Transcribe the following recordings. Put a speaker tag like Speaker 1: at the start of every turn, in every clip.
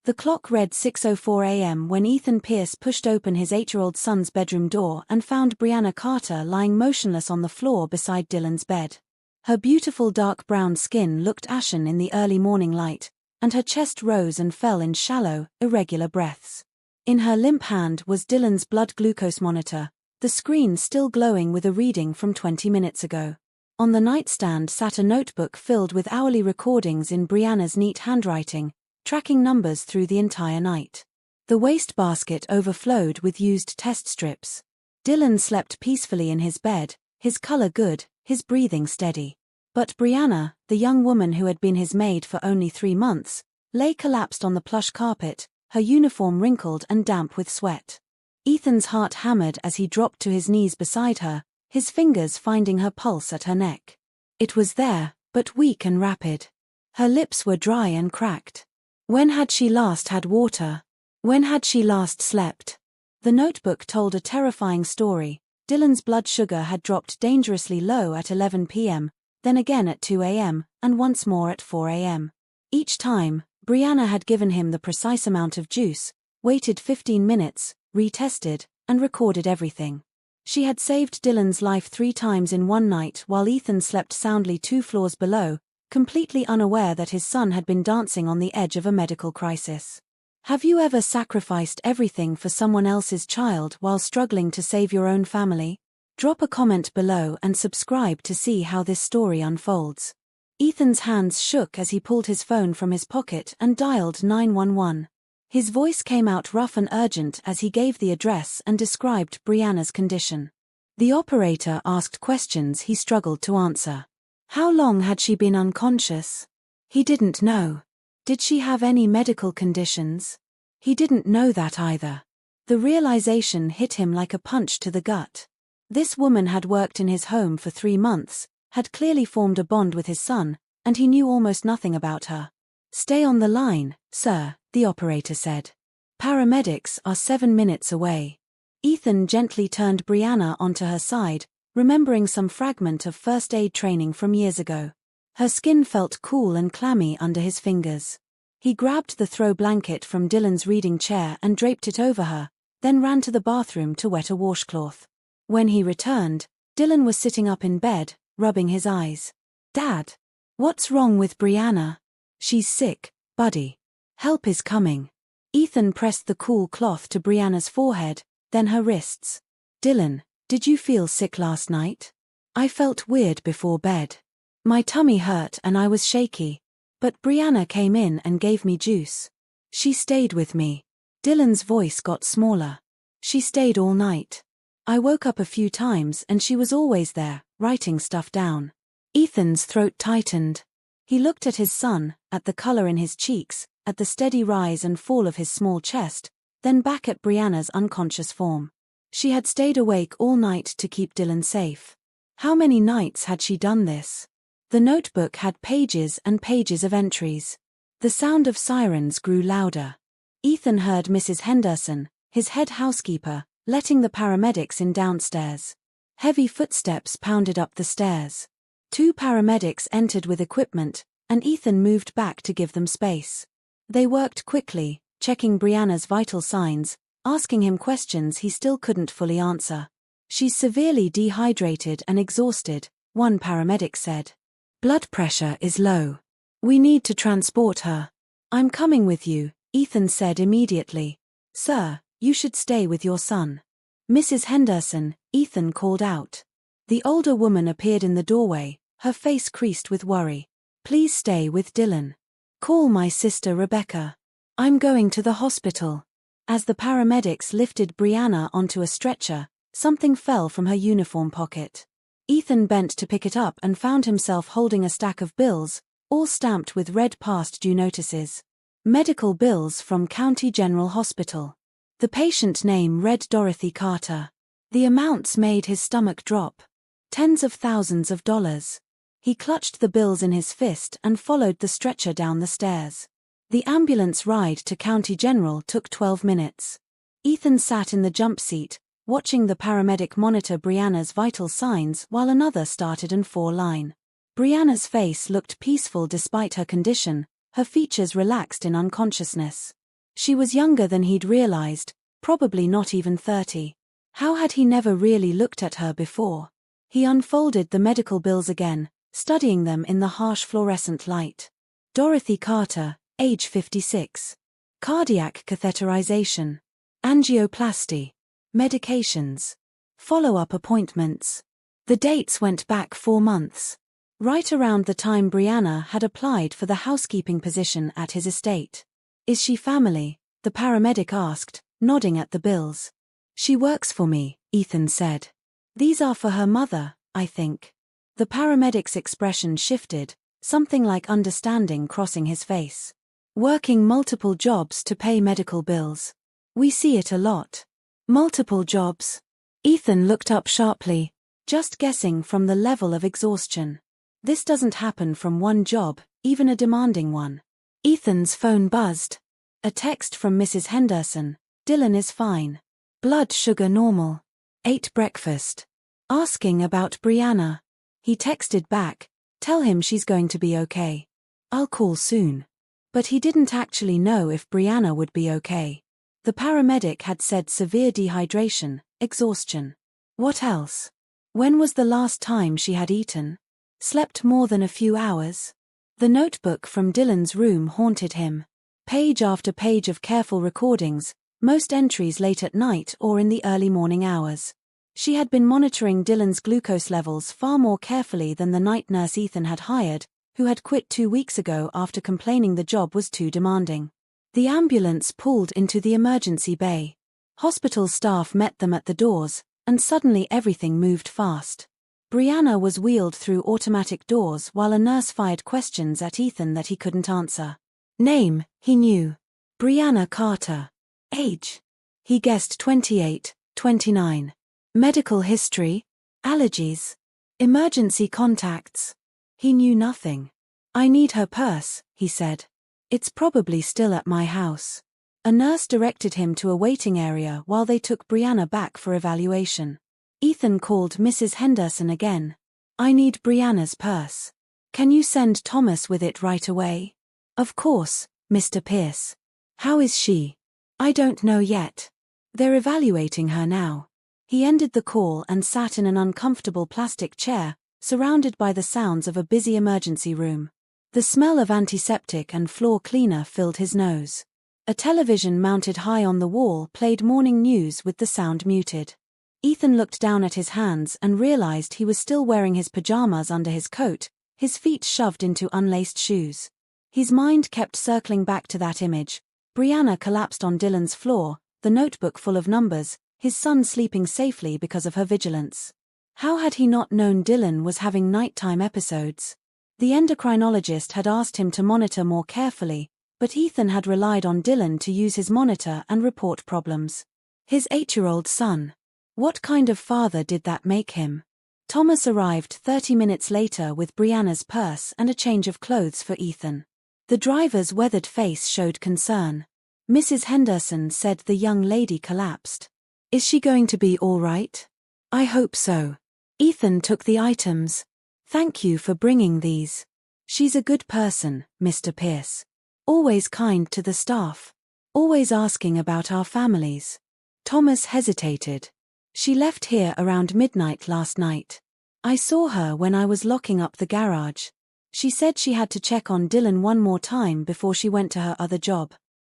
Speaker 1: The clock read 6:04 a.m. when Ethan Pierce pushed open his 8-year-old son's bedroom door and found Brianna Carter lying motionless on the floor beside Dylan's bed. Her beautiful dark brown skin looked ashen in the early morning light, and her chest rose and fell in shallow, irregular breaths. In her limp hand was Dylan's blood glucose monitor, the screen still glowing with a reading from 20 minutes ago. On the nightstand sat a notebook filled with hourly recordings in Brianna's neat handwriting, tracking numbers through the entire night. The wastebasket overflowed with used test strips. Dylan slept peacefully in his bed, his color good, his breathing steady. But Brianna, the young woman who had been his maid for only 3 months, lay collapsed on the plush carpet, her uniform wrinkled and damp with sweat. Ethan's heart hammered as he dropped to his knees beside her, his fingers finding her pulse at her neck. It was there, but weak and rapid. Her lips were dry and cracked. When had she last had water? When had she last slept? The notebook told a terrifying story. Dylan's blood sugar had dropped dangerously low at 11 p.m., then again at 2 a.m., and once more at 4 a.m. Each time, Brianna had given him the precise amount of juice, waited 15 minutes, retested, and recorded everything. She had saved Dylan's life 3 times in one night while Ethan slept soundly 2 floors below, completely unaware that his son had been dancing on the edge of a medical crisis. Have you ever sacrificed everything for someone else's child while struggling to save your own family? Drop a comment below and subscribe to see how this story unfolds. Ethan's hands shook as he pulled his phone from his pocket and dialed 911. His voice came out rough and urgent as he gave the address and described Brianna's condition. The operator asked questions he struggled to answer. How long had she been unconscious? He didn't know. Did she have any medical conditions? He didn't know that either. The realization hit him like a punch to the gut. This woman had worked in his home for 3 months, had clearly formed a bond with his son, and he knew almost nothing about her. Stay on the line, sir, the operator said. Paramedics are 7 minutes away. Ethan gently turned Brianna onto her side, remembering some fragment of first aid training from years ago. Her skin felt cool and clammy under his fingers. He grabbed the throw blanket from Dylan's reading chair and draped it over her, then ran to the bathroom to wet a washcloth. When he returned, Dylan was sitting up in bed, rubbing his eyes. Dad, what's wrong with Brianna? She's sick, buddy. Help is coming. Ethan pressed the cool cloth to Brianna's forehead, then her wrists. Dylan, did you feel sick last night? I felt weird before bed. My tummy hurt and I was shaky. But Brianna came in and gave me juice. She stayed with me. Dylan's voice got smaller. She stayed all night. I woke up a few times and she was always there, writing stuff down. Ethan's throat tightened. He looked at his son, at the color in his cheeks, at the steady rise and fall of his small chest, then back at Brianna's unconscious form. She had stayed awake all night to keep Dylan safe. How many nights had she done this? The notebook had pages and pages of entries. The sound of sirens grew louder. Ethan heard Mrs. Henderson, his head housekeeper, letting the paramedics in downstairs. Heavy footsteps pounded up the stairs. 2 paramedics entered with equipment, and Ethan moved back to give them space. They worked quickly, checking Brianna's vital signs, asking him questions he still couldn't fully answer. She's severely dehydrated and exhausted, one paramedic said. Blood pressure is low. We need to transport her. I'm coming with you, Ethan said immediately. Sir, you should stay with your son. Mrs. Henderson, Ethan called out. The older woman appeared in the doorway, her face creased with worry. Please stay with Dylan. Call my sister Rebecca. I'm going to the hospital. As the paramedics lifted Brianna onto a stretcher, something fell from her uniform pocket. Ethan bent to pick it up and found himself holding a stack of bills, all stamped with red past due notices. Medical bills from County General Hospital. The patient name read Dorothy Carter. The amounts made his stomach drop. Tens of thousands of dollars. He clutched the bills in his fist and followed the stretcher down the stairs. The ambulance ride to County General took 12 minutes. Ethan sat in the jump seat, watching the paramedic monitor Brianna's vital signs while another started and 4 line. Brianna's face looked peaceful despite her condition, her features relaxed in unconsciousness. She was younger than he'd realized, probably not even 30. How had he never really looked at her before? He unfolded the medical bills again, studying them in the harsh fluorescent light. Dorothy Carter, age 56. Cardiac catheterization. Angioplasty. Medications. Follow-up appointments. The dates went back 4 months. Right around the time Brianna had applied for the housekeeping position at his estate. Is she family? The paramedic asked, nodding at the bills. She works for me, Ethan said. These are for her mother, I think. The paramedic's expression shifted, something like understanding crossing his face. Working multiple jobs to pay medical bills. We see it a lot. Multiple jobs. Ethan looked up sharply, just guessing from the level of exhaustion. This doesn't happen from one job, even a demanding one. Ethan's phone buzzed. A text from Mrs. Henderson. Dylan is fine. Blood sugar normal. Ate breakfast. Asking about Brianna. He texted back, tell him she's going to be okay. I'll call soon. But he didn't actually know if Brianna would be okay. The paramedic had said severe dehydration, exhaustion. What else? When was the last time she had eaten? Slept more than a few hours? The notebook from Dylan's room haunted him. Page after page of careful recordings, most entries late at night or in the early morning hours. She had been monitoring Dylan's glucose levels far more carefully than the night nurse Ethan had hired, who had quit 2 weeks ago after complaining the job was too demanding. The ambulance pulled into the emergency bay. Hospital staff met them at the doors, and suddenly everything moved fast. Brianna was wheeled through automatic doors while a nurse fired questions at Ethan that he couldn't answer. Name, he knew. Brianna Carter. Age? He guessed 28, 29. Medical history? Allergies? Emergency contacts? He knew nothing. I need her purse, he said. It's probably still at my house. A nurse directed him to a waiting area while they took Brianna back for evaluation. Ethan called Mrs. Henderson again. I need Brianna's purse. Can you send Thomas with it right away? Of course, Mr. Pierce. How is she? I don't know yet. They're evaluating her now. He ended the call and sat in an uncomfortable plastic chair, surrounded by the sounds of a busy emergency room. The smell of antiseptic and floor cleaner filled his nose. A television mounted high on the wall played morning news with the sound muted. Ethan looked down at his hands and realized he was still wearing his pajamas under his coat, his feet shoved into unlaced shoes. His mind kept circling back to that image. Brianna collapsed on Dylan's floor, the notebook full of numbers, his son sleeping safely because of her vigilance. How had he not known Dylan was having nighttime episodes? The endocrinologist had asked him to monitor more carefully, but Ethan had relied on Dylan to use his monitor and report problems. His 8-year-old son. What kind of father did that make him? Thomas arrived 30 minutes later with Brianna's purse and a change of clothes for Ethan. The driver's weathered face showed concern. Mrs. Henderson said the young lady collapsed. Is she going to be all right? I hope so. Ethan took the items. Thank you for bringing these. She's a good person, Mr. Pierce. Always kind to the staff. Always asking about our families. Thomas hesitated. She left here around midnight last night. I saw her when I was locking up the garage. She said she had to check on Dylan one more time before she went to her other job.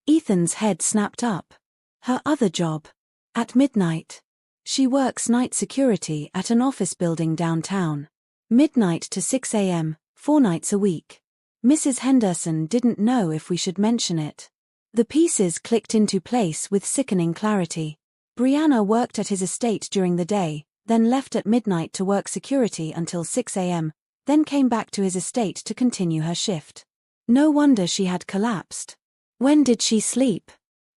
Speaker 1: Ethan's head snapped up. Her other job. At midnight. She works night security at an office building downtown. Midnight to 6 a.m., 4 nights a week. Mrs. Henderson didn't know if we should mention it. The pieces clicked into place with sickening clarity. Brianna worked at his estate during the day, then left at midnight to work security until 6 a.m., then came back to his estate to continue her shift. No wonder she had collapsed. When did she sleep?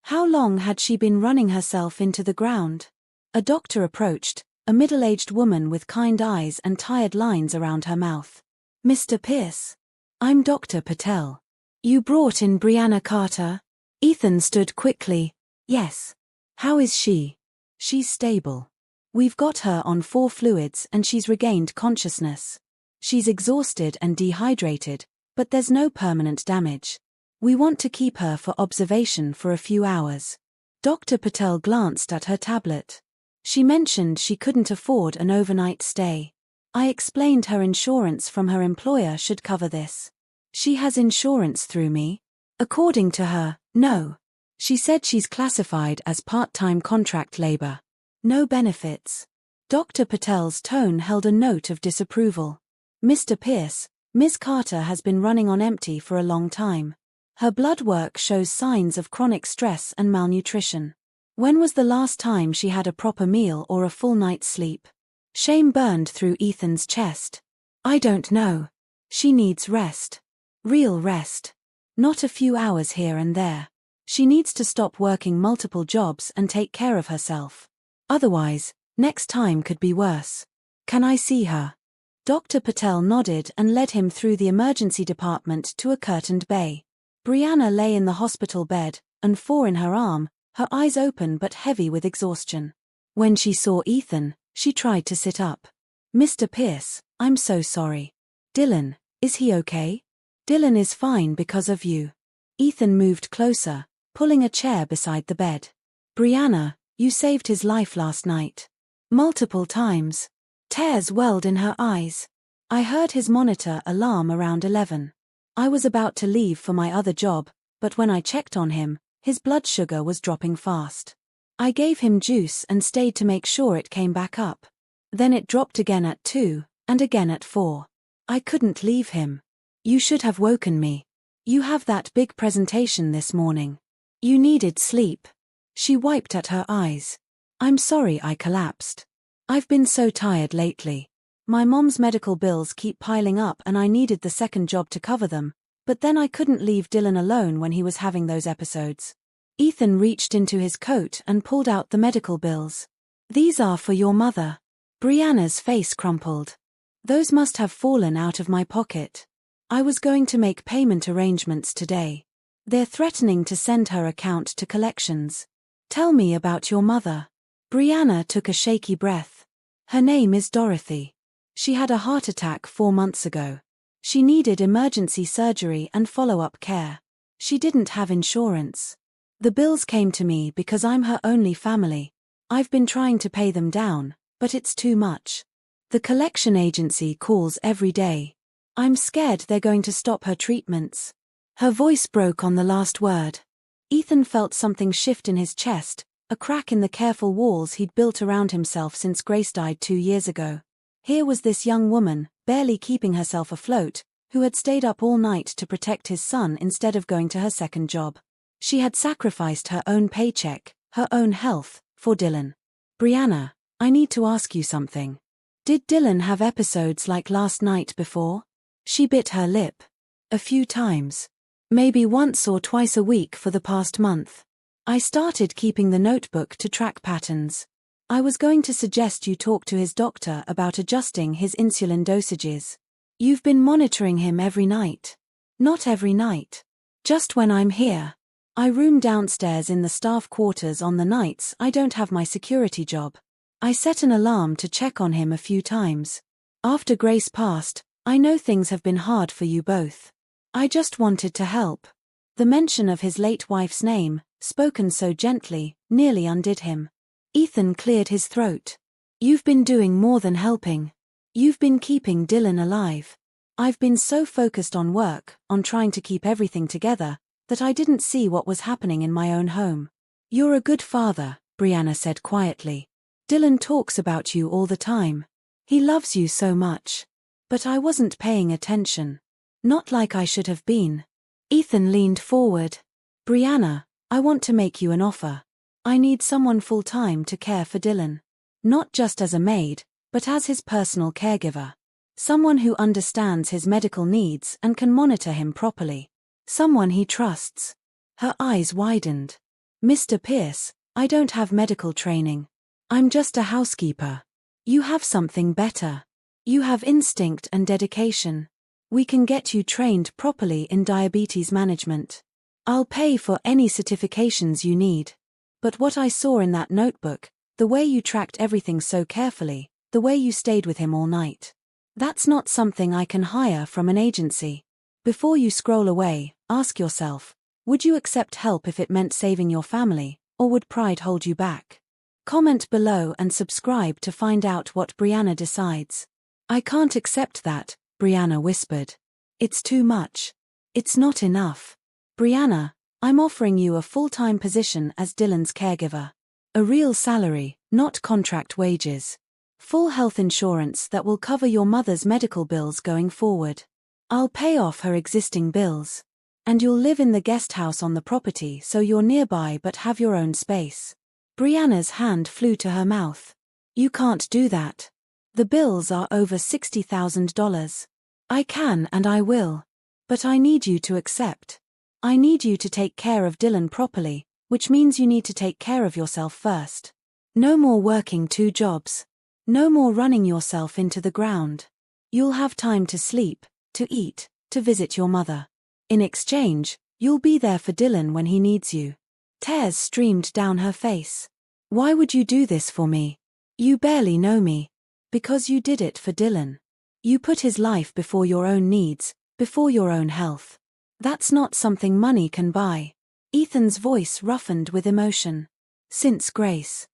Speaker 1: How long had she been running herself into the ground? A doctor approached, a middle-aged woman with kind eyes and tired lines around her mouth. Mr. Pierce. I'm Dr. Patel. You brought in Brianna Carter? Ethan stood quickly. Yes. How is she? She's stable. We've got her on 4 fluids and she's regained consciousness. She's exhausted and dehydrated, but there's no permanent damage. We want to keep her for observation for a few hours. Dr. Patel glanced at her tablet. She mentioned she couldn't afford an overnight stay. I explained her insurance from her employer should cover this. She has insurance through me? According to her, no. She said she's classified as part-time contract labor. No benefits. Dr. Patel's tone held a note of disapproval. Mr. Pierce, Ms. Carter has been running on empty for a long time. Her blood work shows signs of chronic stress and malnutrition. When was the last time she had a proper meal or a full night's sleep? Shame burned through Ethan's chest. I don't know. She needs rest. Real rest. Not a few hours here and there. She needs to stop working multiple jobs and take care of herself. Otherwise, next time could be worse. Can I see her? Dr. Patel nodded and led him through the emergency department to a curtained bay. Brianna lay in the hospital bed, and in her arm, her eyes open but heavy with exhaustion. When she saw Ethan, she tried to sit up. Mr. Pierce, I'm so sorry. Dylan, is he okay? Dylan is fine because of you. Ethan moved closer, pulling a chair beside the bed. Brianna, you saved his life last night. Multiple times. Tears welled in her eyes. I heard his monitor alarm around 11. I was about to leave for my other job, but when I checked on him, his blood sugar was dropping fast. I gave him juice and stayed to make sure it came back up. Then it dropped again at 2, and again at 4. I couldn't leave him. You should have woken me. You have that big presentation this morning. You needed sleep. She wiped at her eyes. I'm sorry I collapsed. I've been so tired lately. My mom's medical bills keep piling up and I needed the second job to cover them, but then I couldn't leave Dylan alone when he was having those episodes. Ethan reached into his coat and pulled out the medical bills. These are for your mother. Brianna's face crumpled. Those must have fallen out of my pocket. I was going to make payment arrangements today. They're threatening to send her account to collections. Tell me about your mother. Brianna took a shaky breath. Her name is Dorothy. She had a heart attack 4 months ago. She needed emergency surgery and follow-up care. She didn't have insurance. The bills came to me because I'm her only family. I've been trying to pay them down, but it's too much. The collection agency calls every day. I'm scared they're going to stop her treatments. Her voice broke on the last word. Ethan felt something shift in his chest, a crack in the careful walls he'd built around himself since Grace died 2 years ago. Here was this young woman, barely keeping herself afloat, who had stayed up all night to protect his son instead of going to her second job. She had sacrificed her own paycheck, her own health, for Dylan. Brianna, I need to ask you something. Did Dylan have episodes like last night before? She bit her lip. A few times. Maybe once or twice a week for the past month. I started keeping the notebook to track patterns. I was going to suggest you talk to his doctor about adjusting his insulin dosages. You've been monitoring him every night. Not every night. Just when I'm here. I room downstairs in the staff quarters on the nights I don't have my security job. I set an alarm to check on him a few times. After Grace passed, I know things have been hard for you both. I just wanted to help. The mention of his late wife's name, spoken so gently, nearly undid him. Ethan cleared his throat. You've been doing more than helping. You've been keeping Dylan alive. I've been so focused on work, on trying to keep everything together, that I didn't see what was happening in my own home. You're a good father, Brianna said quietly. Dylan talks about you all the time. He loves you so much. But I wasn't paying attention. Not like I should have been. Ethan leaned forward. Brianna, I want to make you an offer. I need someone full-time to care for Dylan. Not just as a maid, but as his personal caregiver. Someone who understands his medical needs and can monitor him properly. Someone he trusts. Her eyes widened. Mr. Pierce, I don't have medical training. I'm just a housekeeper. You have something better. You have instinct and dedication. We can get you trained properly in diabetes management. I'll pay for any certifications you need. But what I saw in that notebook, the way you tracked everything so carefully, the way you stayed with him all night. That's not something I can hire from an agency. Before you scroll away, Ask yourself, would you accept help if it meant saving your family, or would pride hold you back? Comment below and subscribe to find out what Brianna decides. I can't accept that, Brianna whispered. It's too much. It's not enough. Brianna, I'm offering you a full-time position as Dylan's caregiver. A real salary, not contract wages. Full health insurance that will cover your mother's medical bills going forward. I'll pay off her existing bills. And you'll live in the guest house on the property so you're nearby but have your own space. Brianna's hand flew to her mouth. You can't do that. The bills are over $60,000. I can and I will. But I need you to accept. I need you to take care of Dylan properly, which means you need to take care of yourself first. No more working 2 jobs. No more running yourself into the ground. You'll have time to sleep, to eat, to visit your mother. In exchange, you'll be there for Dylan when he needs you. Tears streamed down her face. Why would you do this for me? You barely know me. Because you did it for Dylan. You put his life before your own needs, before your own health. That's not something money can buy. Ethan's voice roughened with emotion. Since Grace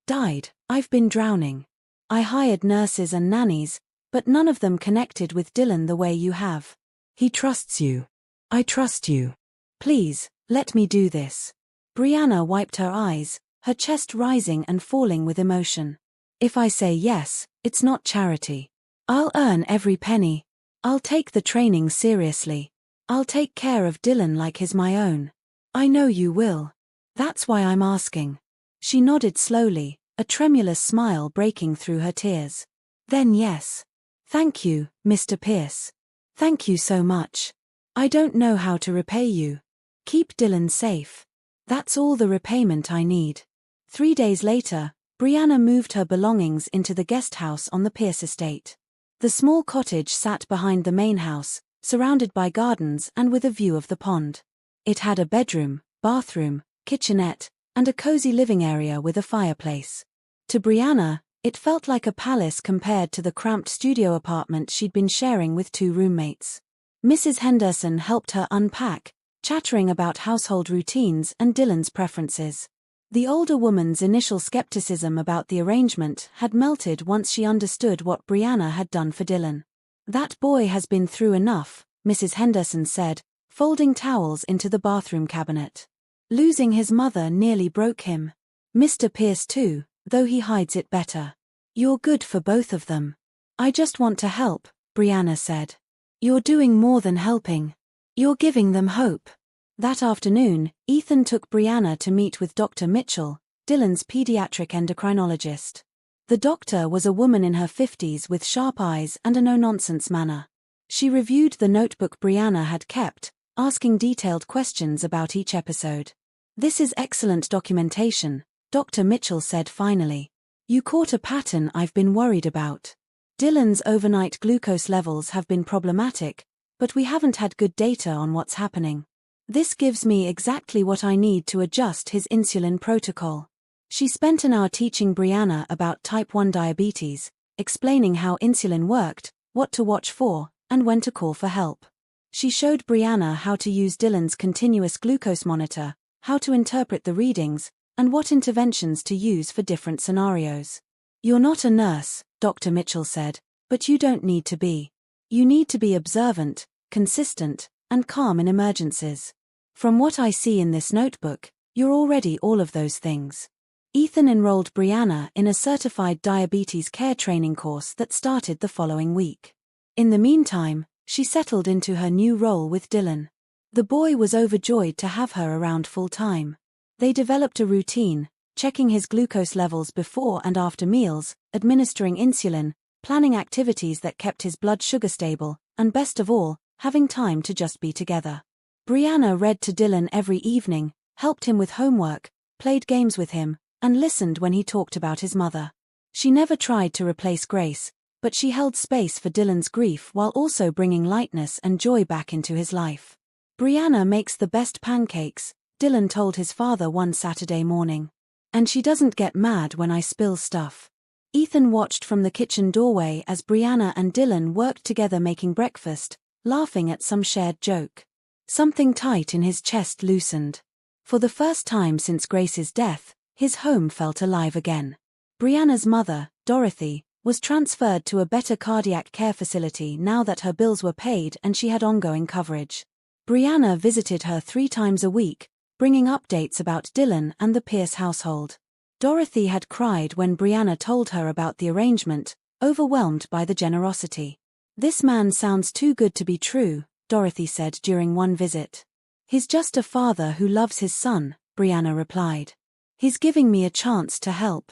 Speaker 1: died, I've been drowning. I hired nurses and nannies, but none of them connected with Dylan the way you have. He trusts you. I trust you. Please, let me do this. Brianna wiped her eyes, her chest rising and falling with emotion. If I say yes, it's not charity. I'll earn every penny. I'll take the training seriously. I'll take care of Dylan like he's my own. I know you will. That's why I'm asking. She nodded slowly, a tremulous smile breaking through her tears. Then yes. Thank you, Mr. Pierce. Thank you so much. I don't know how to repay you. Keep Dylan safe. That's all the repayment I need. 3 days later, Brianna moved her belongings into the guest house on the Pierce estate. The small cottage sat behind the main house, surrounded by gardens and with a view of the pond. It had a bedroom, bathroom, kitchenette, and a cozy living area with a fireplace. To Brianna, it felt like a palace compared to the cramped studio apartment she'd been sharing with 2 roommates. Mrs. Henderson helped her unpack, chattering about household routines and Dylan's preferences. The older woman's initial skepticism about the arrangement had melted once she understood what Brianna had done for Dylan. That boy has been through enough, Mrs. Henderson said, folding towels into the bathroom cabinet. Losing his mother nearly broke him. Mr. Pierce too, though he hides it better. You're good for both of them. I just want to help, Brianna said. You're doing more than helping. You're giving them hope. That afternoon, Ethan took Brianna to meet with Dr. Mitchell, Dylan's pediatric endocrinologist. The doctor was a woman in her 50s with sharp eyes and a no-nonsense manner. She reviewed the notebook Brianna had kept, asking detailed questions about each episode. This is excellent documentation, Dr. Mitchell said finally. You caught a pattern I've been worried about. Dylan's overnight glucose levels have been problematic, but we haven't had good data on what's happening. This gives me exactly what I need to adjust his insulin protocol. She spent an hour teaching Brianna about type 1 diabetes, explaining how insulin worked, what to watch for, and when to call for help. She showed Brianna how to use Dylan's continuous glucose monitor, how to interpret the readings, and what interventions to use for different scenarios. You're not a nurse, Dr. Mitchell said, but you don't need to be. You need to be observant, consistent, and calm in emergencies. From what I see in this notebook, you're already all of those things. Ethan enrolled Brianna in a certified diabetes care training course that started the following week. In the meantime, she settled into her new role with Dylan. The boy was overjoyed to have her around full-time. They developed a routine, checking his glucose levels before and after meals, administering insulin, planning activities that kept his blood sugar stable, and best of all, having time to just be together. Brianna read to Dylan every evening, helped him with homework, played games with him, and listened when he talked about his mother. She never tried to replace Grace, but she held space for Dylan's grief while also bringing lightness and joy back into his life. Brianna makes the best pancakes, Dylan told his father one Saturday morning. And she doesn't get mad when I spill stuff. Ethan watched from the kitchen doorway as Brianna and Dylan worked together making breakfast, laughing at some shared joke. Something tight in his chest loosened. For the first time since Grace's death, his home felt alive again. Brianna's mother, Dorothy, was transferred to a better cardiac care facility now that her bills were paid and she had ongoing coverage. Brianna visited her 3 times a week, bringing updates about Dylan and the Pierce household. Dorothy had cried when Brianna told her about the arrangement, overwhelmed by the generosity. "This man sounds too good to be true," Dorothy said during one visit. "He's just a father who loves his son," Brianna replied. "He's giving me a chance to help."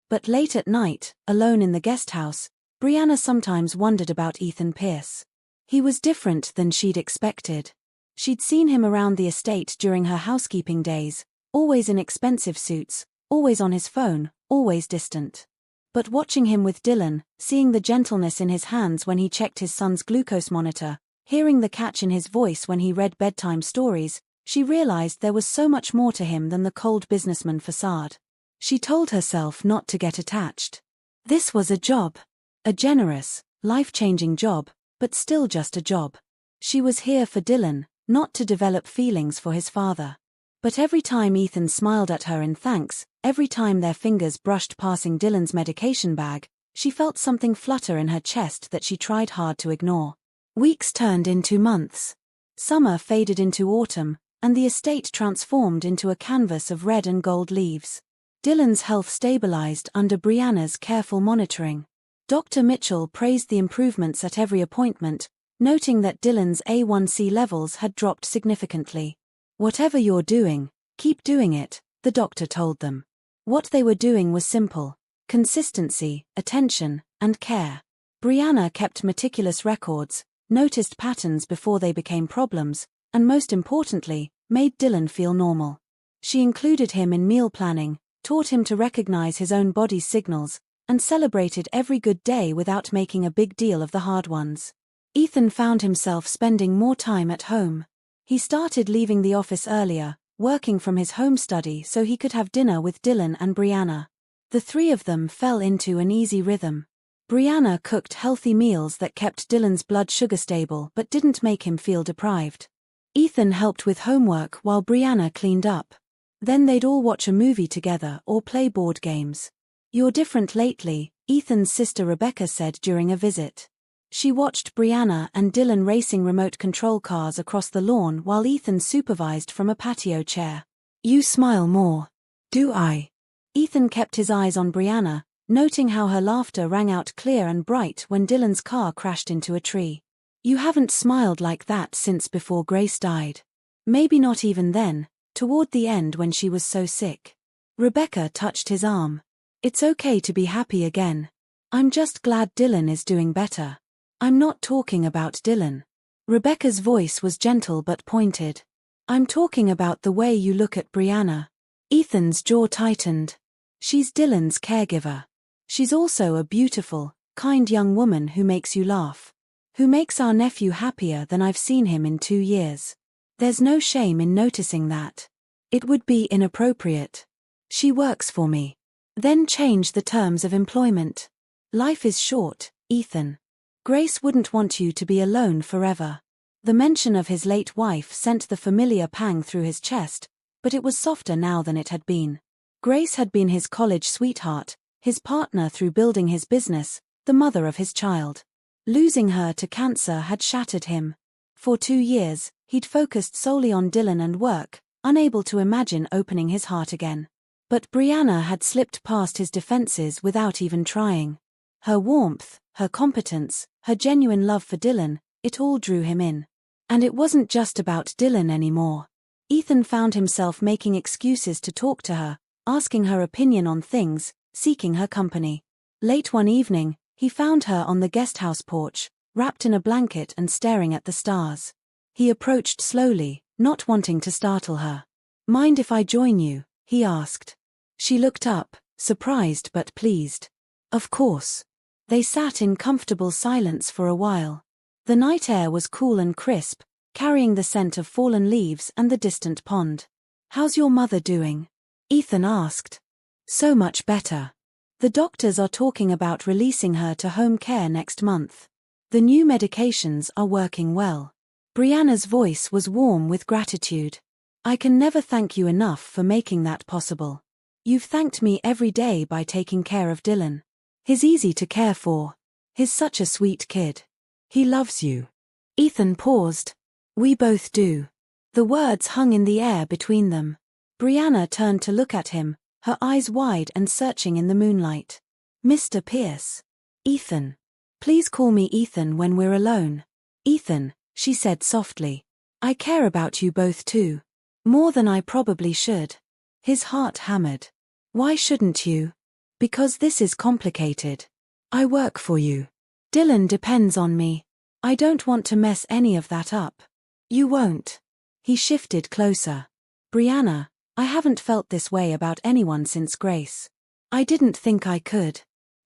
Speaker 1: But late at night, alone in the guest house, Brianna sometimes wondered about Ethan Pierce. He was different than she'd expected. She'd seen him around the estate during her housekeeping days, always in expensive suits, always on his phone, always distant. But watching him with Dylan, seeing the gentleness in his hands when he checked his son's glucose monitor, hearing the catch in his voice when he read bedtime stories, she realized there was so much more to him than the cold businessman facade. She told herself not to get attached. This was a job. A generous, life-changing job, but still just a job. She was here for Dylan, not to develop feelings for his father. But every time Ethan smiled at her in thanks, every time their fingers brushed passing Dylan's medication bag, she felt something flutter in her chest that she tried hard to ignore. Weeks turned into months. Summer faded into autumn, and the estate transformed into a canvas of red and gold leaves. Dylan's health stabilized under Brianna's careful monitoring. Dr. Mitchell praised the improvements at every appointment, noting that Dylan's A1C levels had dropped significantly. "Whatever you're doing, keep doing it," the doctor told them. What they were doing was simple: consistency, attention, and care. Brianna kept meticulous records, noticed patterns before they became problems, and most importantly, made Dylan feel normal. She included him in meal planning, taught him to recognize his own body's signals, and celebrated every good day without making a big deal of the hard ones. Ethan found himself spending more time at home. He started leaving the office earlier, working from his home study so he could have dinner with Dylan and Brianna. The 3 of them fell into an easy rhythm. Brianna cooked healthy meals that kept Dylan's blood sugar stable but didn't make him feel deprived. Ethan helped with homework while Brianna cleaned up. Then they'd all watch a movie together or play board games. "You're different lately," Ethan's sister Rebecca said during a visit. She watched Brianna and Dylan racing remote control cars across the lawn while Ethan supervised from a patio chair. "You smile more." "Do I?" Ethan kept his eyes on Brianna, noting how her laughter rang out clear and bright when Dylan's car crashed into a tree. "You haven't smiled like that since before Grace died. Maybe not even then, toward the end when she was so sick." Rebecca touched his arm. "It's okay to be happy again. I'm just glad Dylan is doing better." "I'm not talking about Dylan." Rebecca's voice was gentle but pointed. "I'm talking about the way you look at Brianna." Ethan's jaw tightened. "She's Dylan's caregiver. She's also a beautiful, kind young woman who makes you laugh. Who makes our nephew happier than I've seen him in 2 years. There's no shame in noticing that. It would be inappropriate. She works for me." "Then change the terms of employment. Life is short, Ethan. Grace wouldn't want you to be alone forever." The mention of his late wife sent the familiar pang through his chest, but it was softer now than it had been. Grace had been his college sweetheart, his partner through building his business, the mother of his child. Losing her to cancer had shattered him. For 2 years, he'd focused solely on Dylan and work, unable to imagine opening his heart again. But Brianna had slipped past his defenses without even trying. Her warmth, her competence, her genuine love for Dylan, it all drew him in. And it wasn't just about Dylan anymore. Ethan found himself making excuses to talk to her, asking her opinion on things, seeking her company. Late one evening, he found her on the guesthouse porch, wrapped in a blanket and staring at the stars. He approached slowly, not wanting to startle her. "Mind if I join you?" he asked. She looked up, surprised but pleased. "Of course." They sat in comfortable silence for a while. The night air was cool and crisp, carrying the scent of fallen leaves and the distant pond. "How's your mother doing?" Ethan asked. "So much better. The doctors are talking about releasing her to home care next month. The new medications are working well." Brianna's voice was warm with gratitude. I can never thank you enough for making that possible. You've thanked me every day by taking care of Dylan. He's easy to care for. He's such a sweet kid. He loves you. Ethan paused. We both do. The words hung in the air between them. Brianna turned to look at him, her eyes wide and searching in the moonlight. Mr. Pierce. Ethan. Please call me Ethan when we're alone. Ethan, she said softly. I care about you both too. More than I probably should. His heart hammered. Why shouldn't you? Because this is complicated. I work for you. Dylan depends on me. I don't want to mess any of that up. You won't. He shifted closer. Brianna, I haven't felt this way about anyone since Grace. I didn't think I could.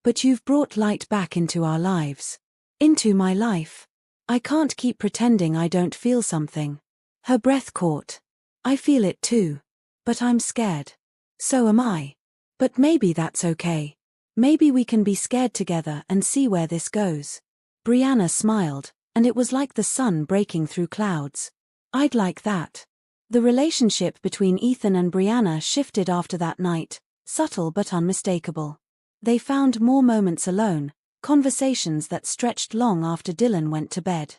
Speaker 1: But you've brought light back into our lives. Into my life. I can't keep pretending I don't feel something. Her breath caught. I feel it too. But I'm scared. So am I. But maybe that's okay. Maybe we can be scared together and see where this goes. Brianna smiled, and it was like the sun breaking through clouds. I'd like that. The relationship between Ethan and Brianna shifted after that night, subtle but unmistakable. They found more moments alone, conversations that stretched long after Dylan went to bed.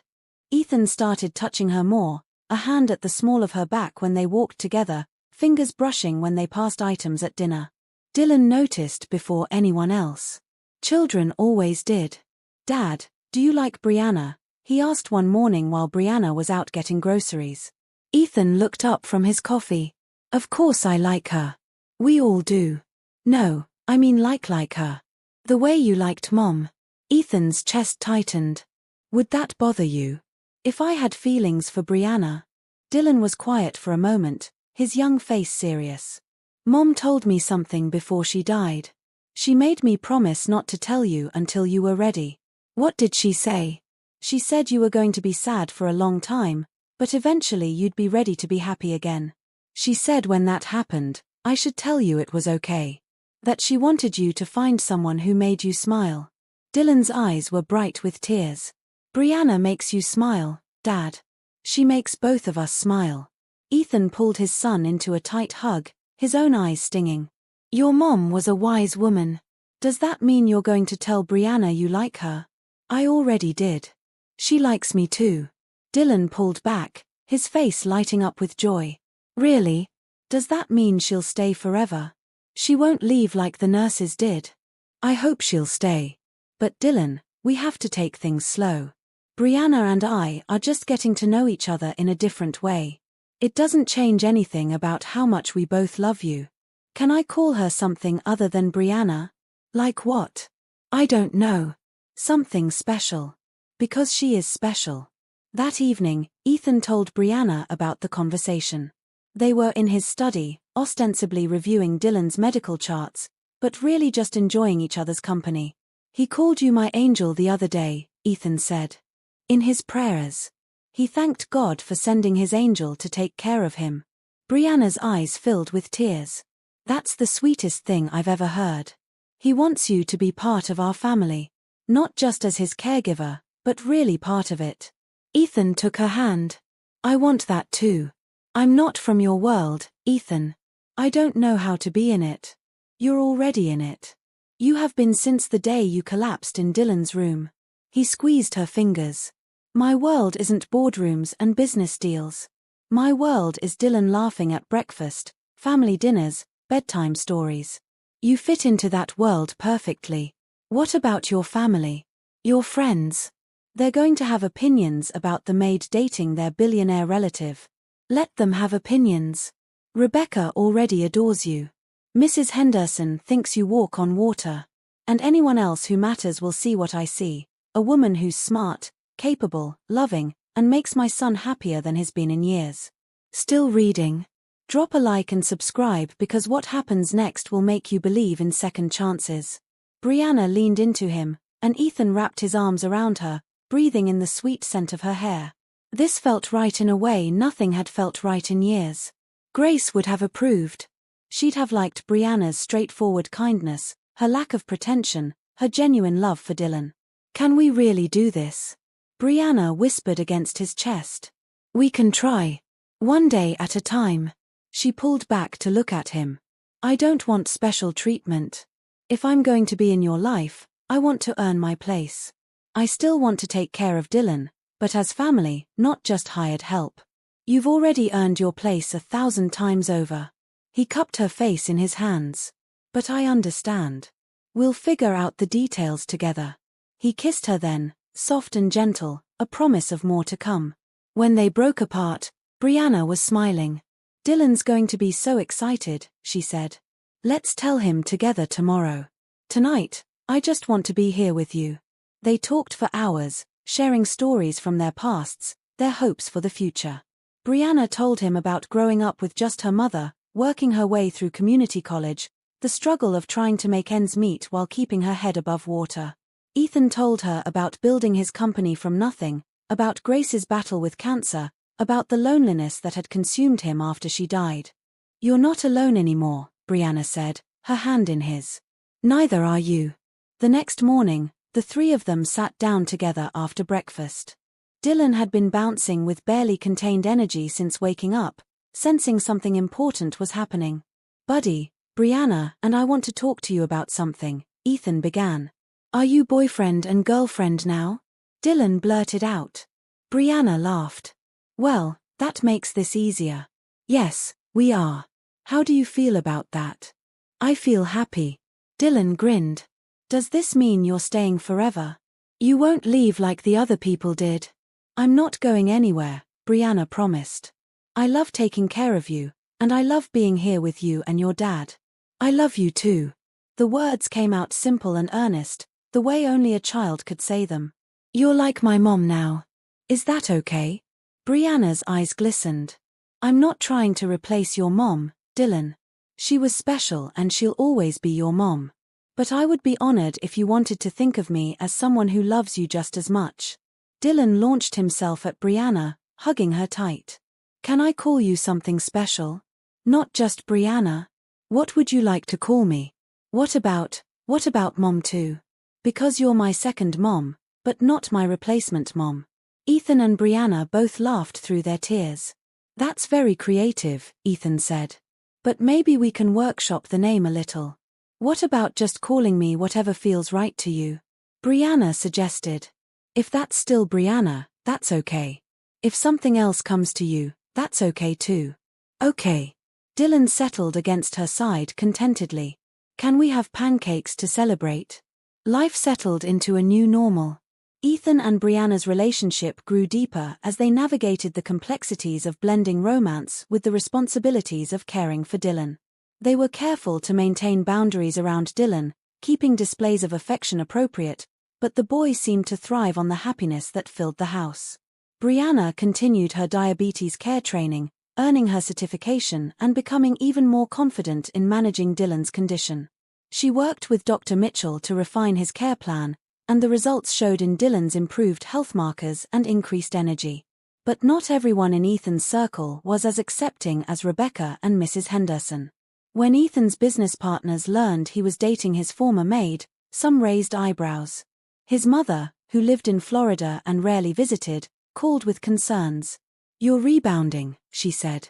Speaker 1: Ethan started touching her more, a hand at the small of her back when they walked together, fingers brushing when they passed items at dinner. Dylan noticed before anyone else. Children always did. Dad, do you like Brianna? He asked one morning while Brianna was out getting groceries. Ethan looked up from his coffee. Of course I like her. We all do. No, I mean like her. The way you liked Mom. Ethan's chest tightened. Would that bother you? If I had feelings for Brianna? Dylan was quiet for a moment, his young face serious. Mom told me something before she died. She made me promise not to tell you until you were ready. What did she say? She said you were going to be sad for a long time, but eventually you'd be ready to be happy again. She said when that happened, I should tell you it was okay. That she wanted you to find someone who made you smile. Dylan's eyes were bright with tears. Brianna makes you smile, Dad. She makes both of us smile. Ethan pulled his son into a tight hug, his own eyes stinging. Your mom was a wise woman. Does that mean you're going to tell Brianna you like her? I already did. She likes me too. Dylan pulled back, his face lighting up with joy. Really? Does that mean she'll stay forever? She won't leave like the nurses did. I hope she'll stay. But Dylan, we have to take things slow. Brianna and I are just getting to know each other in a different way. It doesn't change anything about how much we both love you. Can I call her something other than Brianna? Like what? I don't know. Something special. Because she is special. That evening, Ethan told Brianna about the conversation. They were in his study, ostensibly reviewing Dylan's medical charts, but really just enjoying each other's company. He called you my angel the other day, Ethan said. In his prayers. He thanked God for sending his angel to take care of him. Brianna's eyes filled with tears. That's the sweetest thing I've ever heard. He wants you to be part of our family. Not just as his caregiver, but really part of it. Ethan took her hand. I want that too. I'm not from your world, Ethan. I don't know how to be in it. You're already in it. You have been since the day you collapsed in Dylan's room. He squeezed her fingers. My world isn't boardrooms and business deals. My world is Dylan laughing at breakfast, family dinners, bedtime stories. You fit into that world perfectly. What about your family? Your friends? They're going to have opinions about the maid dating their billionaire relative. Let them have opinions. Rebecca already adores you. Mrs. Henderson thinks you walk on water. And anyone else who matters will see what I see. A woman who's smart, capable, loving, and makes my son happier than he's been in years. Still reading? Drop a like and subscribe because what happens next will make you believe in second chances. Brianna leaned into him, and Ethan wrapped his arms around her, breathing in the sweet scent of her hair. This felt right in a way nothing had felt right in years. Grace would have approved. She'd have liked Brianna's straightforward kindness, her lack of pretension, her genuine love for Dylan. Can we really do this? Brianna whispered against his chest. We can try. One day at a time. She pulled back to look at him. I don't want special treatment. If I'm going to be in your life, I want to earn my place. I still want to take care of Dylan, but as family, not just hired help. You've already earned your place 1,000 times over. He cupped her face in his hands. But I understand. We'll figure out the details together. He kissed her then, soft and gentle, a promise of more to come. When they broke apart, Brianna was smiling. Dylan's going to be so excited, she said. Let's tell him together tomorrow. Tonight, I just want to be here with you. They talked for hours, sharing stories from their pasts, their hopes for the future. Brianna told him about growing up with just her mother, working her way through community college, the struggle of trying to make ends meet while keeping her head above water. Ethan told her about building his company from nothing, about Grace's battle with cancer, about the loneliness that had consumed him after she died. You're not alone anymore, Brianna said, her hand in his. Neither are you. The next morning, the three of them sat down together after breakfast. Dylan had been bouncing with barely contained energy since waking up, sensing something important was happening. Buddy, Brianna and I want to talk to you about something, Ethan began. Are you boyfriend and girlfriend now? Dylan blurted out. Brianna laughed. Well, that makes this easier. Yes, we are. How do you feel about that? I feel happy. Dylan grinned. Does this mean you're staying forever? You won't leave like the other people did. I'm not going anywhere, Brianna promised. I love taking care of you, and I love being here with you and your dad. I love you too. The words came out simple and earnest, the way only a child could say them. You're like my mom now. Is that okay? Brianna's eyes glistened. I'm not trying to replace your mom, Dylan. She was special and she'll always be your mom. But I would be honored if you wanted to think of me as someone who loves you just as much. Dylan launched himself at Brianna, hugging her tight. Can I call you something special? Not just Brianna. What would you like to call me? What about mom too? Because you're my second mom, but not my replacement mom. Ethan and Brianna both laughed through their tears. That's very creative, Ethan said. But maybe we can workshop the name a little. What about just calling me whatever feels right to you? Brianna suggested. If that's still Brianna, that's okay. If something else comes to you, that's okay too. Okay. Dylan settled against her side contentedly. Can we have pancakes to celebrate? Life settled into a new normal. Ethan and Brianna's relationship grew deeper as they navigated the complexities of blending romance with the responsibilities of caring for Dylan. They were careful to maintain boundaries around Dylan, keeping displays of affection appropriate, but the boy seemed to thrive on the happiness that filled the house. Brianna continued her diabetes care training, earning her certification and becoming even more confident in managing Dylan's condition. She worked with Dr. Mitchell to refine his care plan, and the results showed in Dylan's improved health markers and increased energy. But not everyone in Ethan's circle was as accepting as Rebecca and Mrs. Henderson. When Ethan's business partners learned he was dating his former maid, some raised eyebrows. His mother, who lived in Florida and rarely visited, called with concerns. You're rebounding, she said.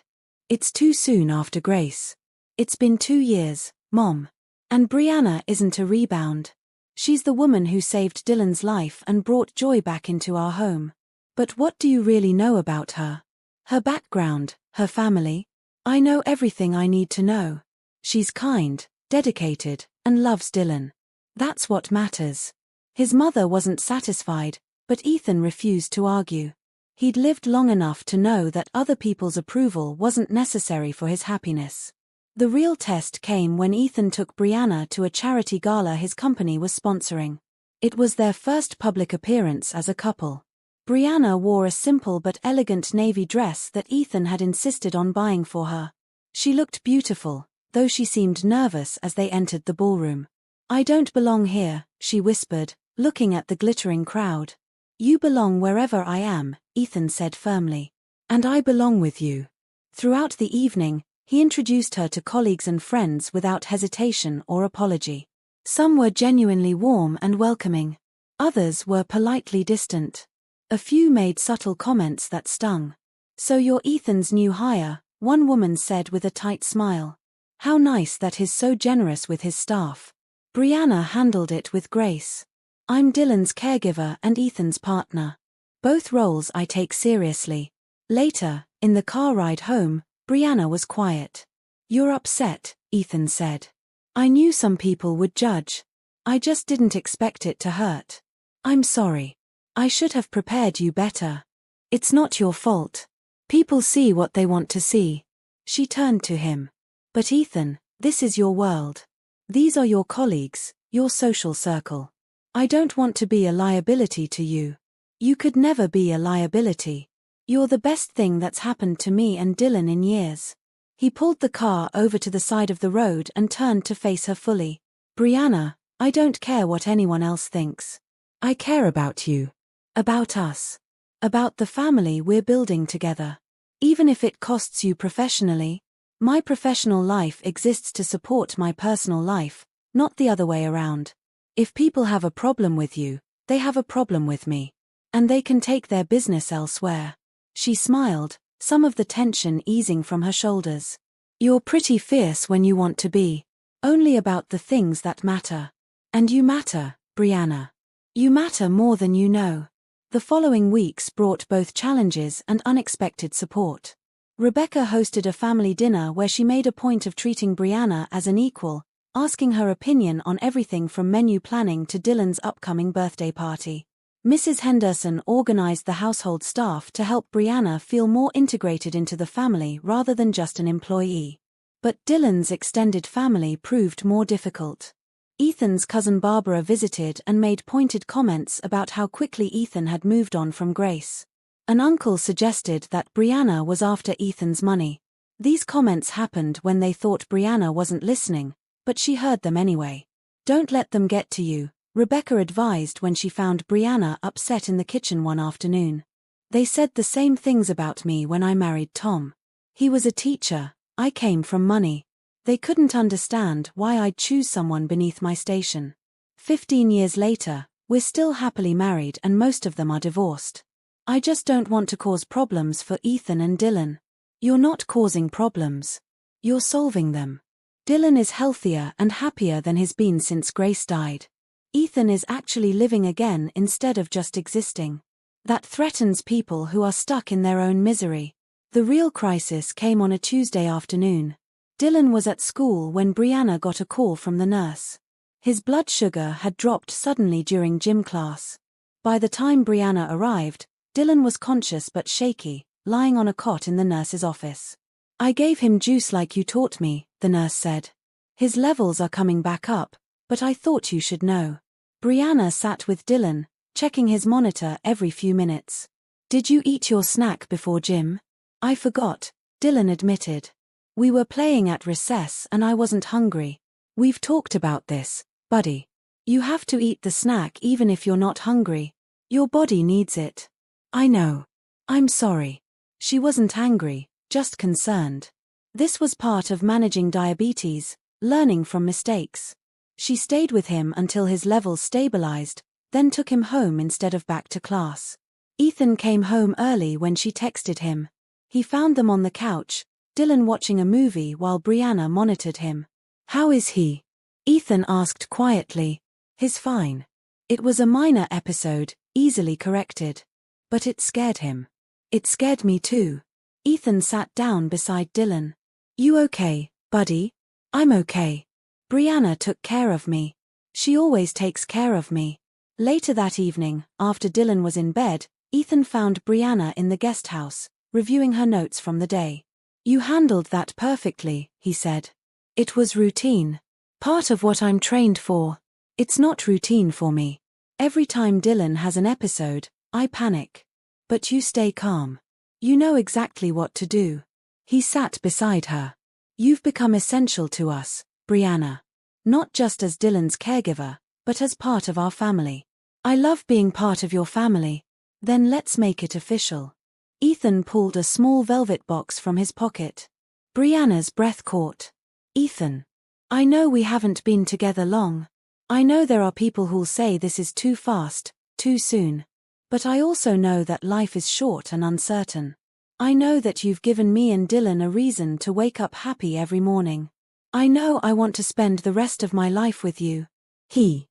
Speaker 1: It's too soon after Grace. It's been 2 years, Mom. And Brianna isn't a rebound. She's the woman who saved Dylan's life and brought joy back into our home. But what do you really know about her? Her background, her family? I know everything I need to know. She's kind, dedicated, and loves Dylan. That's what matters. His mother wasn't satisfied, but Ethan refused to argue. He'd lived long enough to know that other people's approval wasn't necessary for his happiness. The real test came when Ethan took Brianna to a charity gala his company was sponsoring. It was their first public appearance as a couple. Brianna wore a simple but elegant navy dress that Ethan had insisted on buying for her. She looked beautiful, though she seemed nervous as they entered the ballroom. I don't belong here, she whispered, looking at the glittering crowd. You belong wherever I am, Ethan said firmly. And I belong with you. Throughout the evening, he introduced her to colleagues and friends without hesitation or apology. Some were genuinely warm and welcoming. Others were politely distant. A few made subtle comments that stung. "So you're Ethan's new hire," one woman said with a tight smile. "How nice that he's so generous with his staff." Brianna handled it with grace. "I'm Dylan's caregiver and Ethan's partner. Both roles I take seriously." Later, in the car ride home, Brianna was quiet. "You're upset," Ethan said. "I knew some people would judge. I just didn't expect it to hurt. I'm sorry. I should have prepared you better. It's not your fault. People see what they want to see." She turned to him. "But Ethan, this is your world. These are your colleagues, your social circle. I don't want to be a liability to you. You could never be a liability. You're the best thing that's happened to me and Dylan in years." He pulled the car over to the side of the road and turned to face her fully. "Brianna, I don't care what anyone else thinks. I care about you. About us. About the family we're building together. Even if it costs you professionally. My professional life exists to support my personal life, not the other way around. If people have a problem with you, they have a problem with me. And they can take their business elsewhere." She smiled, some of the tension easing from her shoulders. "You're pretty fierce when you want to be. Only about the things that matter. And you matter, Brianna. You matter more than you know." The following weeks brought both challenges and unexpected support. Rebecca hosted a family dinner where she made a point of treating Brianna as an equal, asking her opinion on everything from menu planning to Dylan's upcoming birthday party. Mrs. Henderson organized the household staff to help Brianna feel more integrated into the family rather than just an employee. But Dylan's extended family proved more difficult. Ethan's cousin Barbara visited and made pointed comments about how quickly Ethan had moved on from Grace. An uncle suggested that Brianna was after Ethan's money. These comments happened when they thought Brianna wasn't listening, but she heard them anyway. "Don't let them get to you," Rebecca advised when she found Brianna upset in the kitchen one afternoon. "They said the same things about me when I married Tom. He was a teacher, I came from money. They couldn't understand why I'd choose someone beneath my station. 15 years later, we're still happily married and most of them are divorced. I just don't want to cause problems for Ethan and Dylan." "You're not causing problems. You're solving them. Dylan is healthier and happier than he's been since Grace died. Ethan is actually living again instead of just existing. That threatens people who are stuck in their own misery." The real crisis came on a Tuesday afternoon. Dylan was at school when Brianna got a call from the nurse. His blood sugar had dropped suddenly during gym class. By the time Brianna arrived, Dylan was conscious but shaky, lying on a cot in the nurse's office. "I gave him juice like you taught me," the nurse said. "His levels are coming back up, but I thought you should know." Brianna sat with Dylan, checking his monitor every few minutes. "Did you eat your snack before gym?" "I forgot," Dylan admitted. "We were playing at recess and I wasn't hungry. We've talked about this, buddy. You have to eat the snack even if you're not hungry. Your body needs it." "I know. I'm sorry." She wasn't angry, just concerned. This was part of managing diabetes, learning from mistakes. She stayed with him until his levels stabilized, then took him home instead of back to class. Ethan came home early when she texted him. He found them on the couch, Dylan watching a movie while Brianna monitored him. "How is he?" Ethan asked quietly. "He's fine." It was a minor episode, easily corrected. But it scared him. "It scared me too." Ethan sat down beside Dylan. "You okay, buddy?" "I'm okay. Brianna took care of me. She always takes care of me." Later that evening, after Dylan was in bed, Ethan found Brianna in the guest house, reviewing her notes from the day. "You handled that perfectly," he said. "It was routine. Part of what I'm trained for. It's not routine for me. Every time Dylan has an episode, I panic. But you stay calm. You know exactly what to do." He sat beside her. "You've become essential to us, Brianna. Not just as Dylan's caregiver, but as part of our family. I love being part of your family. Then let's make it official." Ethan pulled a small velvet box from his pocket. Brianna's breath caught. "Ethan. I know we haven't been together long. I know there are people who'll say this is too fast, too soon. But I also know that life is short and uncertain. I know that you've given me and Dylan a reason to wake up happy every morning. I know I want to spend the rest of my life with you." He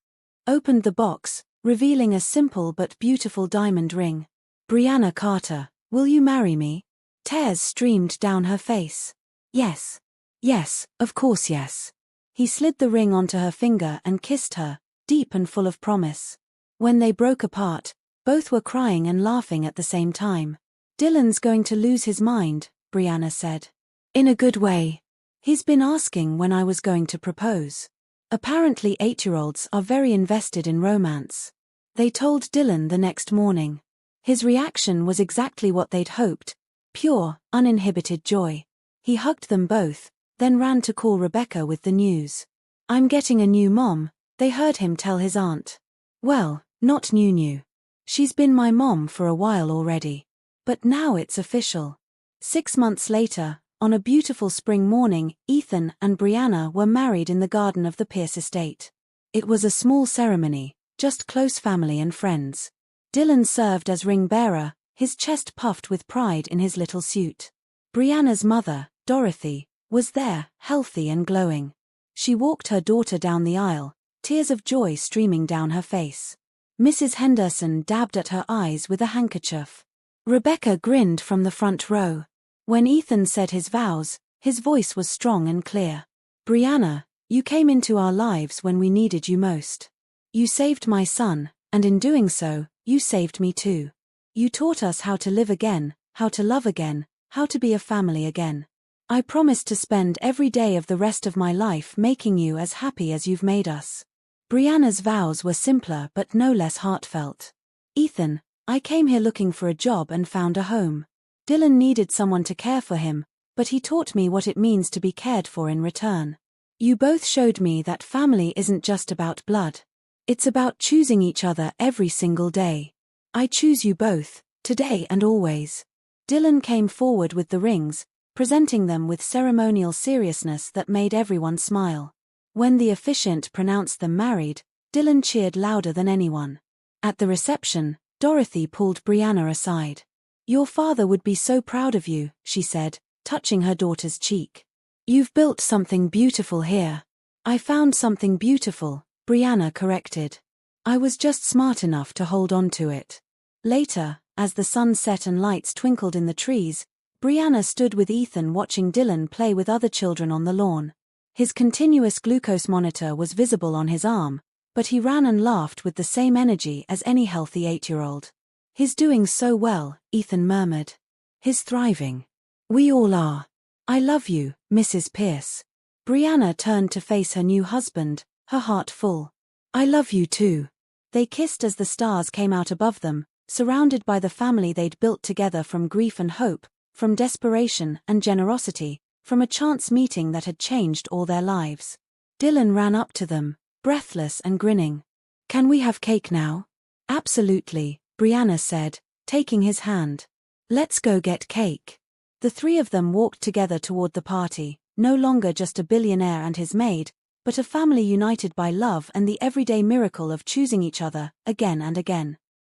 Speaker 1: opened the box, revealing a simple but beautiful diamond ring. "Brianna Carter, will you marry me?" Tears streamed down her face. "Yes. Yes, of course yes." He slid the ring onto her finger and kissed her, deep and full of promise. When they broke apart, both were crying and laughing at the same time. "Dylan's going to lose his mind," Brianna said. "In a good way. He's been asking when I was going to propose." Apparently 8-year-olds are very invested in romance. They told Dylan the next morning. His reaction was exactly what they'd hoped: pure, uninhibited joy. He hugged them both, then ran to call Rebecca with the news. "I'm getting a new mom," they heard him tell his aunt. "Well, not new. She's been my mom for a while already. But now it's official." 6 months later, on a beautiful spring morning, Ethan and Brianna were married in the garden of the Pierce estate. It was a small ceremony, just close family and friends. Dylan served as ring bearer, his chest puffed with pride in his little suit. Brianna's mother, Dorothy, was there, healthy and glowing. She walked her daughter down the aisle, tears of joy streaming down her face. Mrs. Henderson dabbed at her eyes with a handkerchief. Rebecca grinned from the front row. When Ethan said his vows, his voice was strong and clear. "Brianna, you came into our lives when we needed you most. You saved my son, and in doing so, you saved me too. You taught us how to live again, how to love again, how to be a family again. I promise to spend every day of the rest of my life making you as happy as you've made us." Brianna's vows were simpler but no less heartfelt. "Ethan, I came here looking for a job and found a home. Dylan needed someone to care for him, but he taught me what it means to be cared for in return. You both showed me that family isn't just about blood. It's about choosing each other every single day. I choose you both, today and always." Dylan came forward with the rings, presenting them with ceremonial seriousness that made everyone smile. When the officiant pronounced them married, Dylan cheered louder than anyone. At the reception, Dorothy pulled Brianna aside. "Your father would be so proud of you," she said, touching her daughter's cheek. "You've built something beautiful here." "I found something beautiful," Brianna corrected. "I was just smart enough to hold on to it." Later, as the sun set and lights twinkled in the trees, Brianna stood with Ethan watching Dylan play with other children on the lawn. His continuous glucose monitor was visible on his arm, but he ran and laughed with the same energy as any healthy 8-year-old. "He's doing so well," Ethan murmured. "He's thriving. We all are. I love you, Mrs. Pierce." Brianna turned to face her new husband, her heart full. "I love you too." They kissed as the stars came out above them, surrounded by the family they'd built together from grief and hope, from desperation and generosity, from a chance meeting that had changed all their lives. Dylan ran up to them, breathless and grinning. "Can we have cake now?" "Absolutely," Brianna said, taking his hand. "Let's go get cake." The three of them walked together toward the party, no longer just a billionaire and his maid, but a family united by love and the everyday miracle of choosing each other, again and again.